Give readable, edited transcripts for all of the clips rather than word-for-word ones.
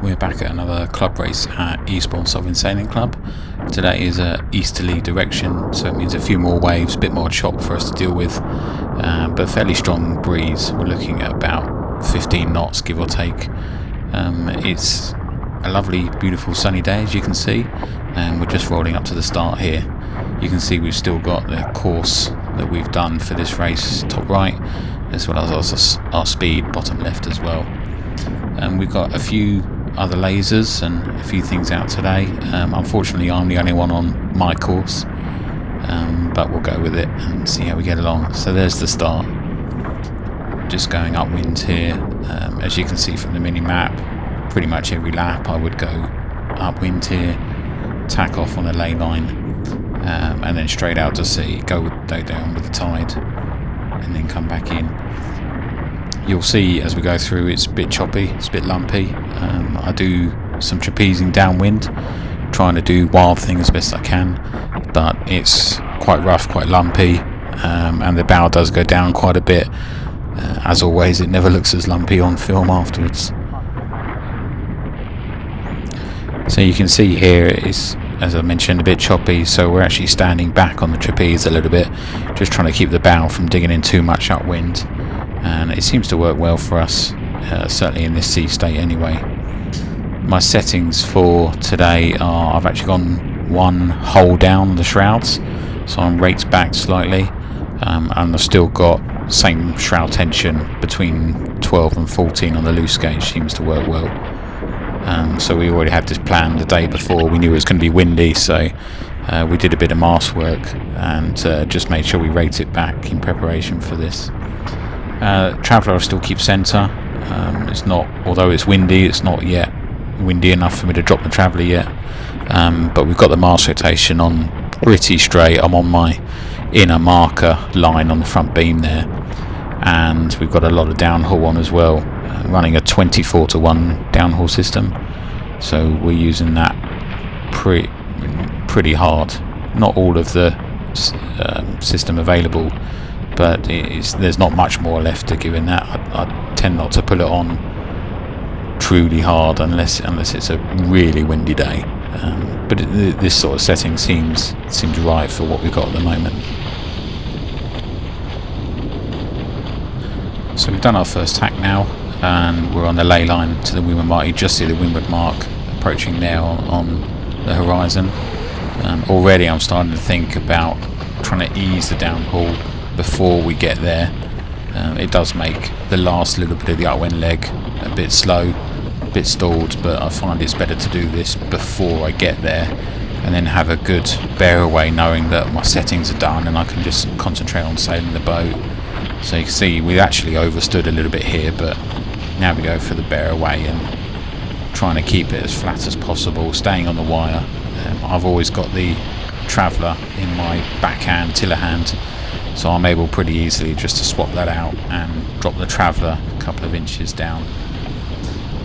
We're back at another club race at Eastbourne Sovereign Sailing Club. Today is a easterly direction, so it means a few more waves, a bit more chop for us to deal with, but fairly strong breeze. We're looking at about 15 knots, give or take. It's a lovely, beautiful sunny day, as you can see, and we're just rolling up to the start here. You can see we've still got the course that we've done for this race top right, as well as our speed bottom left as well. We've got a few other lasers and a few things out today. Unfortunately, I'm the only one on my course, but we'll go with it and see how we get along. So there's the start. Just going upwind here. As you can see from the mini map, pretty much every lap I would go upwind here, tack off on a ley line, and then straight out to sea, go down with the tide, and then come back in. You'll see as we go through it's a bit choppy, it's a bit lumpy. I do some trapezing downwind, trying to do wild things as best I can, but it's quite rough, quite lumpy, and the bow does go down quite a bit. As always, it never looks as lumpy on film afterwards. So you can see here it's, as I mentioned, a bit choppy, so we're actually standing back on the trapeze a little bit, just trying to keep the bow from digging in too much upwind. And it seems to work well for us, certainly in this sea state anyway. My settings for today are, I've actually gone one hole down the shrouds, so I'm raked back slightly, and I've still got same shroud tension between 12 and 14 on the loose gauge. Seems to work well. So we already had this plan the day before. We knew it was going to be windy, so we did a bit of mast work and just made sure we raked it back in preparation for this. Traveller I still keep centre. It's not, although it's windy, it's not yet windy enough for me to drop the Traveller yet. But we've got the mast rotation on pretty straight. I'm on my inner marker line on the front beam there, and we've got a lot of downhaul on as well, running a 24-to-1 downhaul system. So we're using that pretty hard. Not all of the system available, but there's not much more left to give in that. I tend not to put it on truly hard unless it's a really windy day. But this sort of setting seems right for what we've got at the moment. So we've done our first tack now, and we're on the ley line to the windward mark. You just see the windward mark approaching there on the horizon. Already I'm starting to think about trying to ease the downhaul before we get there. It does make the last little bit of the upwind leg a bit slow, a bit stalled, but I find it's better to do this before I get there and then have a good bear away, knowing that my settings are done and I can just concentrate on sailing the boat. So you can see we actually overstood a little bit here, but now we go for the bear away and trying to keep it as flat as possible, staying on the wire. I've always got the Traveller in my backhand, tiller hand, so I'm able pretty easily just to swap that out and drop the Traveller a couple of inches down.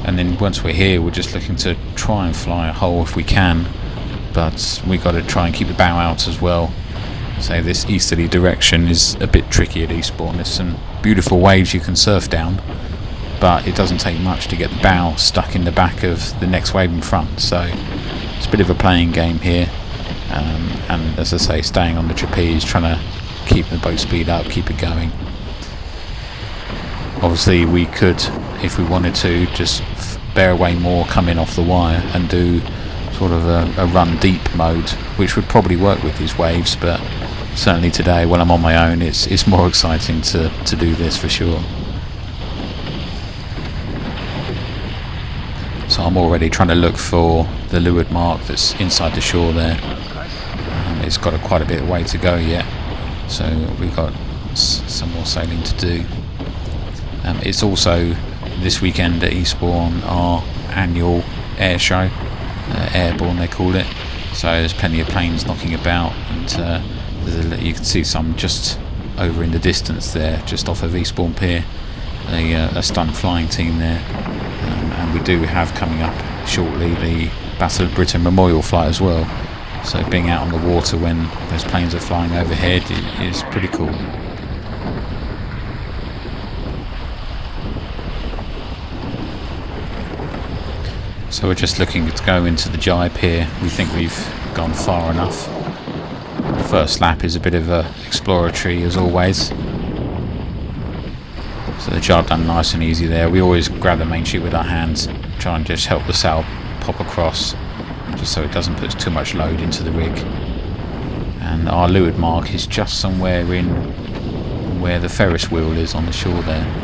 And then once we're here, we're just looking to try and fly a hole if we can, but we've got to try and keep the bow out as well. So this easterly direction is a bit tricky at Eastbourne. There's some beautiful waves you can surf down, but it doesn't take much to get the bow stuck in the back of the next wave in front. So it's a bit of a playing game here, and as I say, staying on the trapeze, trying to keep the boat speed up, keep it going. Obviously we could, if we wanted to, just bear away more, come in off the wire and do sort of a run deep mode, which would probably work with these waves, but certainly today when I'm on my own it's more exciting to do this for sure. So I'm already trying to look for the leeward mark that's inside the shore there. It's got quite a bit of way to go yet, so we've got some more sailing to do. It's also this weekend at Eastbourne our annual air show, airborne they call it, so there's plenty of planes knocking about, and you can see some just over in the distance there, just off of Eastbourne Pier, a stunt flying team there, and we do have coming up shortly the Battle of Britain Memorial flight as well, so being out on the water when those planes are flying overhead is pretty cool. So we're just looking to go into the jibe here. We think we've gone far enough. The first lap is a bit of a exploratory as always. So the jibe done nice and easy there. We always grab the main sheet with our hands, try and just help the sail pop across, just so it doesn't put too much load into the rig. And our leeward mark is just somewhere in where the Ferris wheel is on the shore there.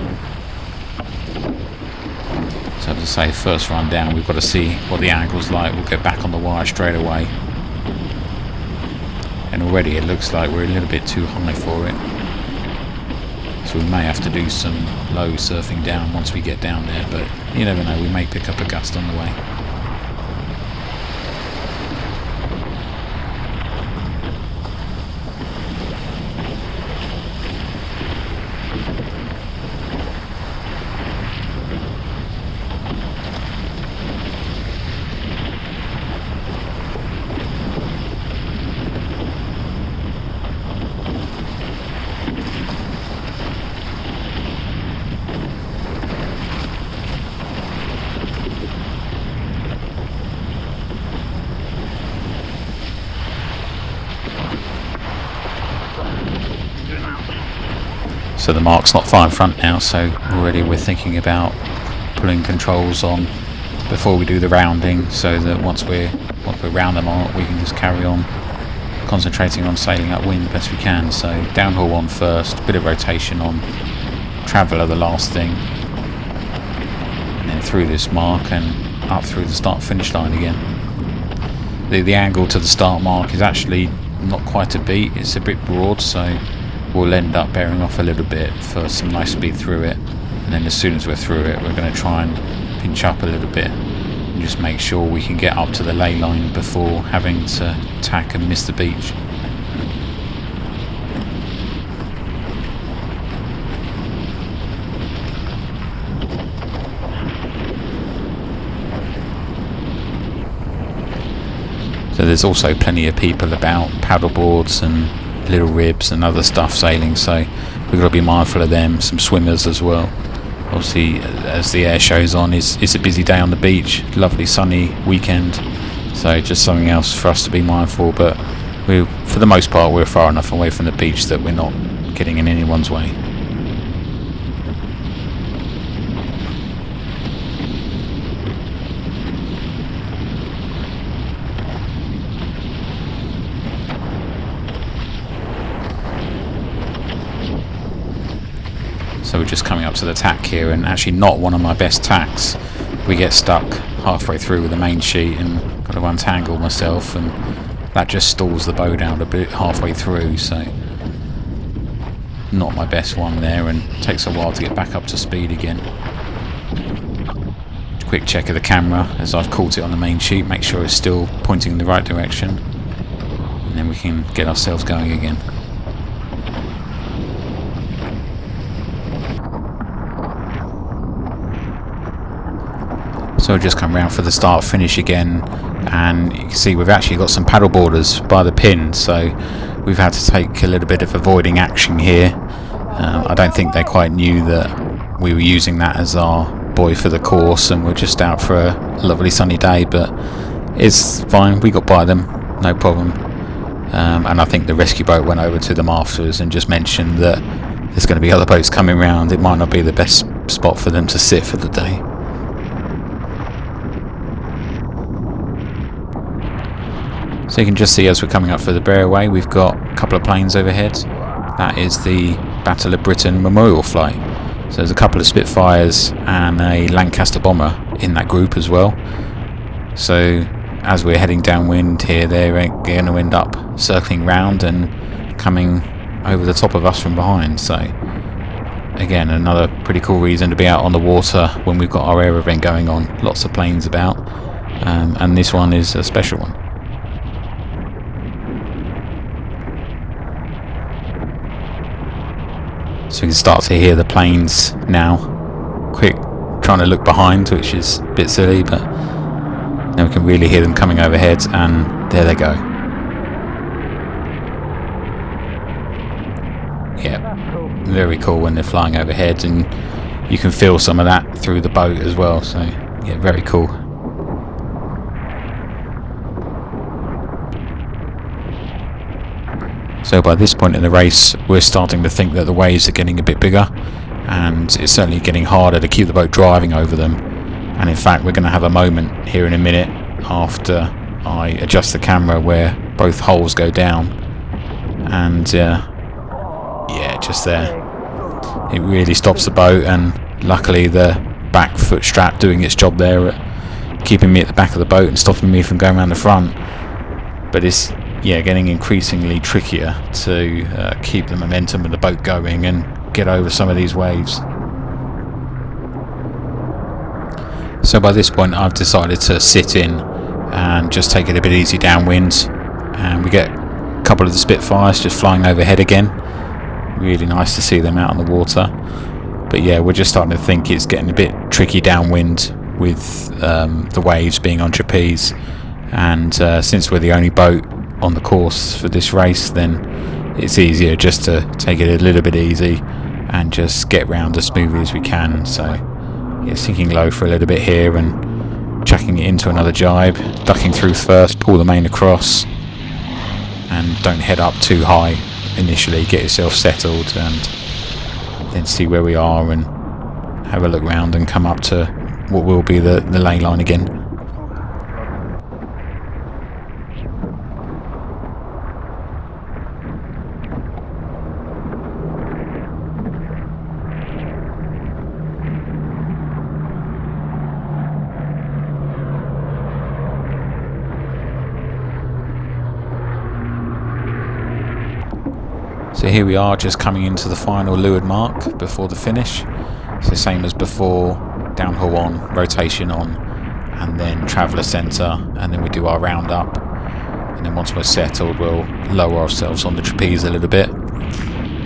So as I say, first run down, we've got to see what the angle's like. We'll get back on the wire straight away. And already it looks like we're a little bit too high for it. So we may have to do some low surfing down once we get down there, but you never know, we may pick up a gust on the way. So the mark's not far in front now, so already we're thinking about pulling controls on before we do the rounding, so that once we're round the mark we can just carry on concentrating on sailing upwind the best we can. So downhaul on first, bit of rotation on traveller the last thing, and then through this mark and up through the start finish line again. The angle to the start mark is actually not quite a beat, it's a bit broad, so we'll end up bearing off a little bit for some nice speed through it, and then as soon as we're through it we're going to try and pinch up a little bit and just make sure we can get up to the ley line before having to tack and miss the beach. So there's also plenty of people about, paddle boards and little ribs and other stuff sailing, so we've got to be mindful of them. Some swimmers as well. Obviously, as the air shows on, it's a busy day on the beach, lovely sunny weekend, so just something else for us to be mindful. But for the most part we're far enough away from the beach that we're not getting in anyone's way. So we're just coming up to the tack here, and actually not one of my best tacks. We get stuck halfway through with the main sheet and got to untangle myself, and that just stalls the boat out a bit halfway through, so not my best one there, and takes a while to get back up to speed again. Quick check of the camera as I've caught it on the main sheet, make sure it's still pointing in the right direction, and then we can get ourselves going again. So I've just come round for the start finish again, and you can see we've actually got some paddle boarders by the pin, so we've had to take a little bit of avoiding action here. I don't think they quite knew that we were using that as our buoy for the course, and we're just out for a lovely sunny day, but it's fine, we got by them, no problem. And I think the rescue boat went over to them afterwards and just mentioned that there's going to be other boats coming round, it might not be the best spot for them to sit for the day. So you can just see as we're coming up for the Bearway, we've got a couple of planes overhead. That is the Battle of Britain memorial flight. So there's a couple of Spitfires and a Lancaster bomber in that group as well. So as we're heading downwind here, they're going to end up circling round and coming over the top of us from behind. So again, another pretty cool reason to be out on the water when we've got our air event going on. Lots of planes about, and this one is a special one. So you can start to hear the planes now. Quick, trying to look behind, which is a bit silly, but now we can really hear them coming overhead, and there they go. Yeah, very cool when they're flying overhead, and you can feel some of that through the boat as well, so yeah, very cool. So by this point in the race, we're starting to think that the waves are getting a bit bigger, and it's certainly getting harder to keep the boat driving over them. And in fact, we're going to have a moment here in a minute after I adjust the camera where both hulls go down, and yeah, just there, it really stops the boat. And luckily the back foot strap doing its job there at keeping me at the back of the boat and stopping me from going around the front. But it's getting increasingly trickier to keep the momentum of the boat going and get over some of these waves. So by this point I've decided to sit in and just take it a bit easy downwind, and we get a couple of the Spitfires just flying overhead again. Really nice to see them out on the water. But yeah, we're just starting to think it's getting a bit tricky downwind with the waves being on trapeze, and since we're the only boat on the course for this race, then it's easier just to take it a little bit easy and just get round as smoothly as we can. So yeah, sinking low for a little bit here and chucking it into another jibe, ducking through first, pull the main across, and don't head up too high initially, get yourself settled and then see where we are and have a look round and come up to what will be the ley line again. So here we are, just coming into the final leeward mark before the finish. So same as before, downhill on, rotation on, and then traveller centre, and then we do our round up. And then once we're settled, we'll lower ourselves on the trapeze a little bit.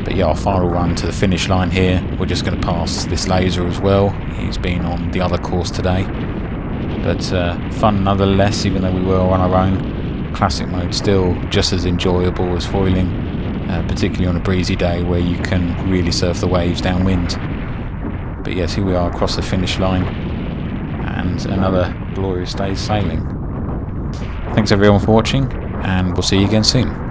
But yeah, our final run to the finish line here. We're just going to pass this laser as well. He's been on the other course today. But fun nonetheless, even though we were on our own. Classic mode still just as enjoyable as foiling. Particularly on a breezy day where you can really surf the waves downwind. But yes, here we are across the finish line, and another glorious day's sailing. Thanks everyone for watching, and we'll see you again soon.